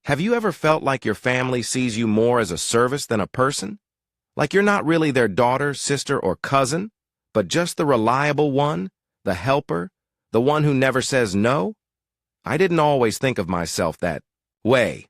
Have you ever felt like your family sees you more as a service than a person? Like you're not really their daughter, sister, or cousin, but just the reliable one, the helper, the one who never says no? I didn't always think of myself that way.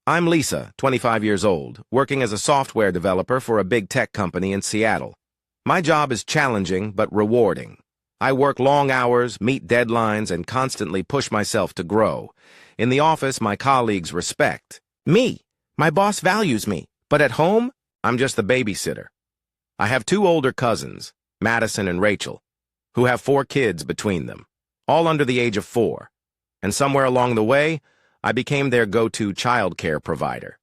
I'm Lisa, 25 years old, working as a software developer for a big tech company in Seattle. My job is challenging but rewarding. I work long hours, meet deadlines, and constantly push myself to grow. In the office, my colleagues respect me. My boss values me. But at home, I'm just the babysitter. I have two older cousins, Madison and Rachel, who have 4 kids between them, all under the age of 4. And somewhere along the way, I became their go-to childcare provider.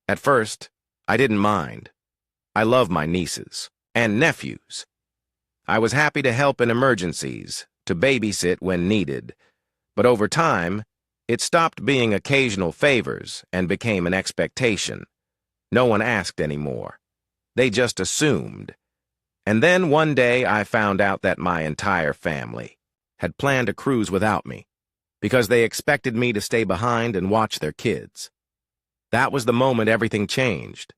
At first, I didn't mind. I love my nieces and nephews. I was happy to help in emergencies, to babysit when needed, but over time, it stopped being occasional favors and became an expectation. No one asked anymore. They just assumed. And then one day I found out that my entire family had planned a cruise without me, because they expected me to stay behind and watch their kids. That was the moment everything changed.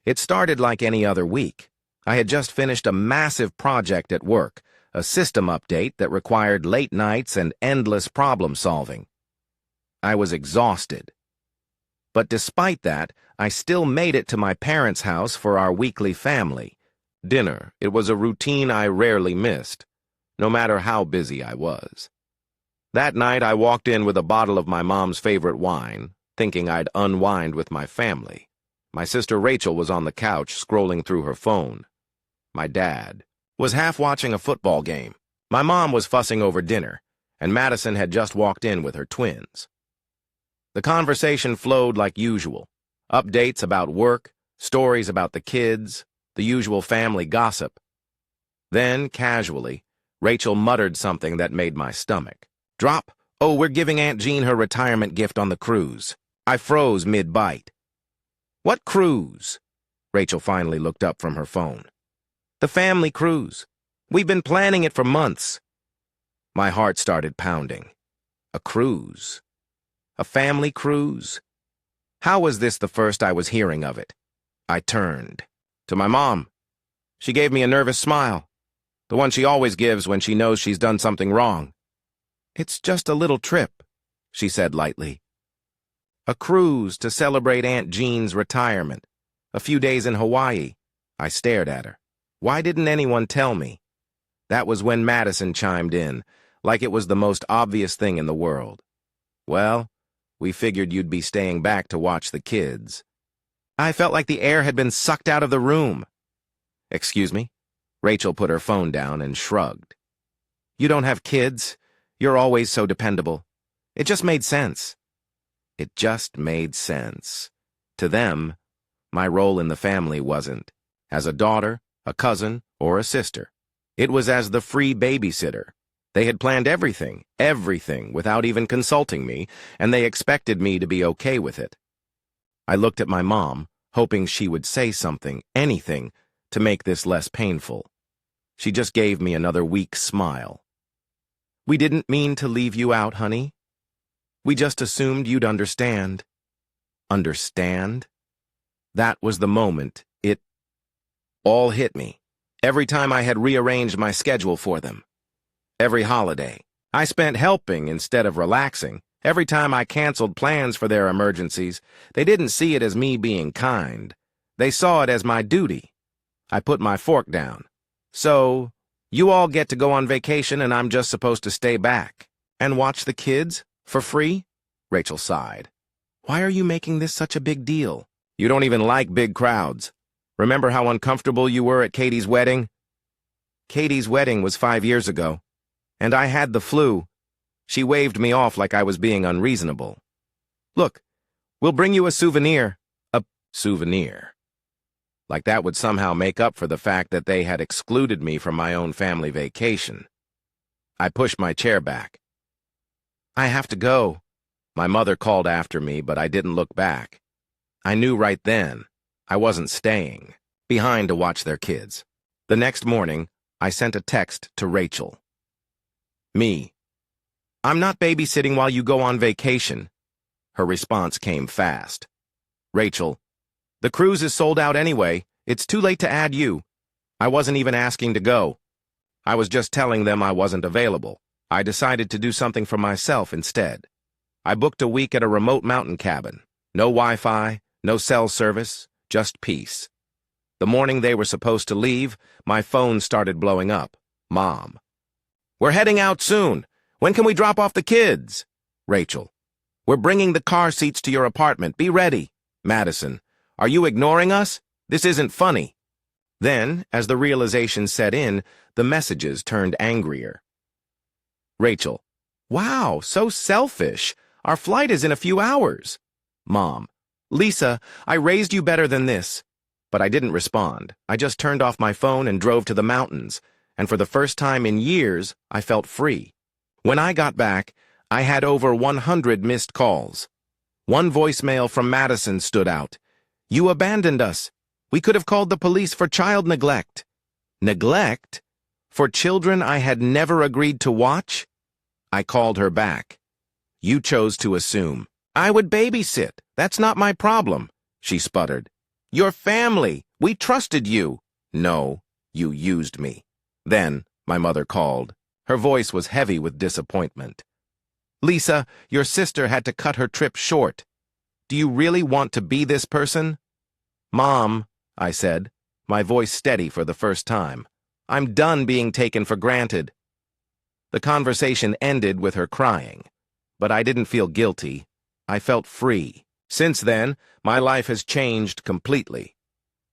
It started like any other week. I had just finished a massive project at work, a system update that required late nights and endless problem-solving. I was exhausted. But despite that, I still made it to my parents' house for our weekly family dinner. It was a routine I rarely missed, no matter how busy I was. That night, I walked in with a bottle of my mom's favorite wine, thinking I'd unwind with my family. My sister Rachel was on the couch scrolling through her phone. My dad was half watching a football game. My mom was fussing over dinner, and Madison had just walked in with her twins. The conversation flowed like usual. Updates about work, stories about the kids, the usual family gossip. Then, casually, Rachel muttered something that made my stomach drop. "Oh, we're giving Aunt Jean her retirement gift on the cruise." I froze mid-bite. "What cruise?" Rachel finally looked up from her phone. "The family cruise. We've been planning it for months." My heart started pounding. A cruise? A family cruise? How was this the first I was hearing of it? I turned to my mom. She gave me a nervous smile, the one she always gives when she knows she's done something wrong. "It's just a little trip," she said lightly. "A cruise to celebrate Aunt Jean's retirement. A few days in Hawaii." I stared at her. Why didn't anyone tell me? That was when Madison chimed in, like it was the most obvious thing in the world. "Well, we figured you'd be staying back to watch the kids." I felt like the air had been sucked out of the room. "Excuse me?" Rachel put her phone down and shrugged. "You don't have kids? You're always so dependable." It just made sense. It just made sense. To them, my role in the family wasn't as a daughter, a cousin, or a sister. It was as the free babysitter. They had planned everything, without even consulting me, and they expected me to be okay with it. I looked at my mom, hoping she would say something, anything, to make this less painful. She just gave me another weak smile. "We didn't mean to leave you out, honey. We just assumed you'd understand." Understand? That was the moment it all hit me. Every time I had rearranged my schedule for them. Every holiday. I spent helping instead of relaxing. Every time I canceled plans for their emergencies, they didn't see it as me being kind. They saw it as my duty. I put my fork down. "So, you all get to go on vacation and I'm just supposed to stay back and watch the kids for free?" Rachel sighed. "Why are you making this such a big deal? You don't even like big crowds. Remember how uncomfortable you were at Katie's wedding?" "Katie's wedding was 5 years ago, and I had the flu." She waved me off like I was being unreasonable. "Look, we'll bring you a souvenir." A souvenir. Like that would somehow make up for the fact that they had excluded me from my own family vacation. I pushed my chair back. "I have to go." My mother called after me, but I didn't look back. I knew right then I wasn't staying behind to watch their kids. The next morning, I sent a text to Rachel. "Me. I'm not babysitting while you go on vacation. Her response came fast. Rachel, the cruise is sold out anyway. It's too late to add you. I wasn't even asking to go. I was just telling them I wasn't available. I decided to do something for myself instead. I booked a week at a remote mountain cabin. No Wi-Fi, no cell service, just peace. The morning they were supposed to leave, my phone started blowing up. Mom. We're heading out soon. When can we drop off the kids? Rachel. We're bringing the car seats to your apartment. Be ready. Madison. Are you ignoring us? This isn't funny. Then, as the realization set in, the messages turned angrier. Rachel. Wow, so selfish. Our flight is in a few hours. Mom. Lisa, I raised you better than this. But I didn't respond. I just turned off my phone and drove to the mountains, and for the first time in years, I felt free. When I got back, I had over 100 missed calls. One voicemail from Madison stood out. You abandoned us. We could have called the police for child neglect. Neglect? For children I had never agreed to watch? I called her back. You chose to assume. I would babysit. That's not my problem, she sputtered. Your family. We trusted you. No, you used me. Then, my mother called. Her voice was heavy with disappointment. Lisa, your sister had to cut her trip short. Do you really want to be this person? Mom, I said, my voice steady for the first time. I'm done being taken for granted. The conversation ended with her crying, but I didn't feel guilty. I felt free. Since then, my life has changed completely.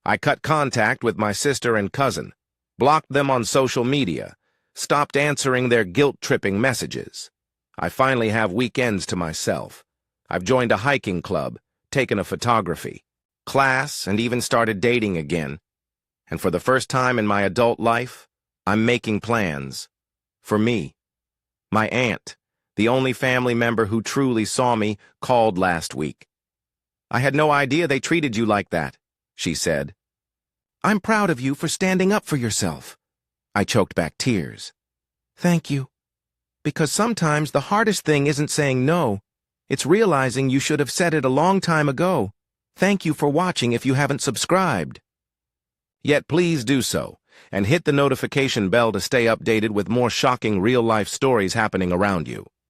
I cut contact with my sister and cousin, blocked them on social media, stopped answering their guilt-tripping messages. I finally have weekends to myself. I've joined a hiking club, taken a photography class, and even started dating again. And for the first time in my adult life, I'm making plans. For me. My aunt, the only family member who truly saw me, called last week. I had no idea they treated you like that, she said. I'm proud of you for standing up for yourself. I choked back tears. Thank you. Because sometimes the hardest thing isn't saying no. It's realizing you should have said it a long time ago. Thank you for watching if you haven't subscribed. Yet please do so, and hit the notification bell to stay updated with more shocking real-life stories happening around you.